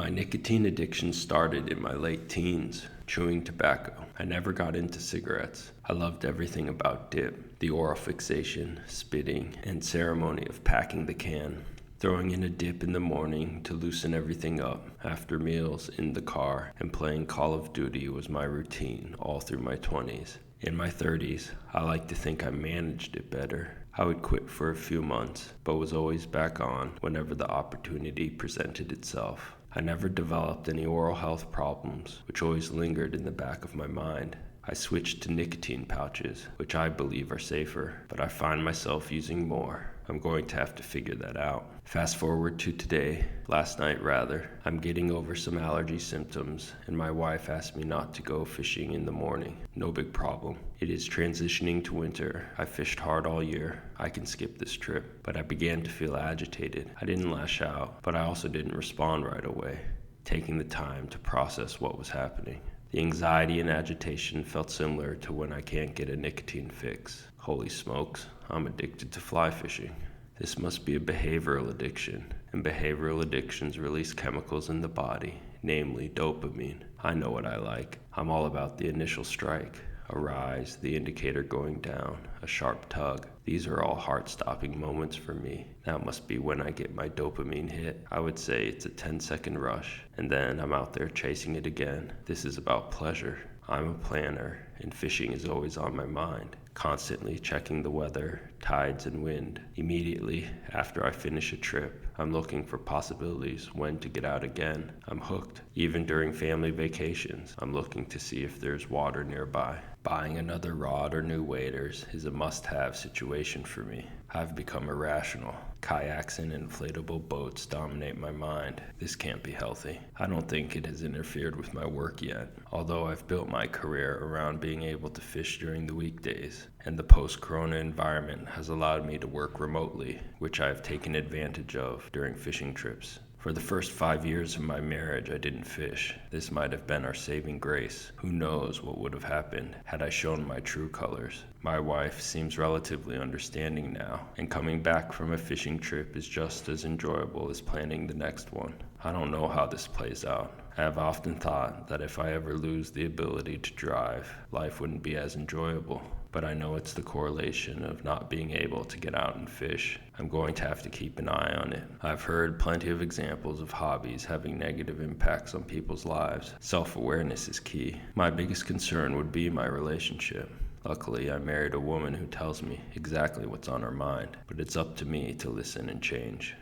My nicotine addiction started in my late teens, chewing tobacco. I never got into cigarettes. I loved everything about dip, the oral fixation, spitting, and ceremony of packing the can. Throwing in a dip in the morning to loosen everything up, after meals, in the car, and playing Call of Duty was my routine all through my 20s. In my 30s, I like to think I managed it better. I would quit for a few months, but was always back on whenever the opportunity presented itself. I never developed any oral health problems, which always lingered in the back of my mind. I switched to nicotine pouches, which I believe are safer, but I find myself using more. I'm going to have to figure that out. Fast forward to today, last night rather. I'm getting over some allergy symptoms, and my wife asked me not to go fishing in the morning. No big problem. It is transitioning to winter. I fished hard all year. I can skip this trip. But I began to feel agitated. I didn't lash out, but I also didn't respond right away, taking the time to process what was happening. The anxiety and agitation felt similar to when I can't get a nicotine fix. Holy smokes, I'm addicted to fly fishing. This must be a behavioral addiction, and behavioral addictions release chemicals in the body, namely dopamine. I know what I like. I'm all about the initial strike, a rise, the indicator going down, a sharp tug. These are all heart-stopping moments for me. That must be when I get my dopamine hit. I would say it's a 10-second rush, and then I'm out there chasing it again. This is about pleasure. I'm a planner, and fishing is always on my mind, constantly checking the weather, tides, and wind. Immediately after I finish a trip, I'm looking for possibilities when to get out again. I'm hooked. Even during family vacations, I'm looking to see if there's water nearby. Buying another rod or new waders is a must-have situation for me. I've become irrational. Kayaks and inflatable boats dominate my mind. This can't be healthy. I don't think it has interfered with my work yet, although I've built my career around being able to fish during the weekdays, and the post-corona environment has allowed me to work remotely, which I have taken advantage of during fishing trips. For the first 5 years of my marriage, I didn't fish. This might have been our saving grace. Who knows what would have happened had I shown my true colors. My wife seems relatively understanding now, and coming back from a fishing trip is just as enjoyable as planning the next one. I don't know how this plays out. I have often thought that if I ever lose the ability to drive, life wouldn't be as enjoyable. But I know it's the correlation of not being able to get out and fish. I'm going to have to keep an eye on it. I've heard plenty of examples of hobbies having negative impacts on people's lives. Self-awareness is key. My biggest concern would be my relationship. Luckily, I married a woman who tells me exactly what's on her mind, but it's up to me to listen and change.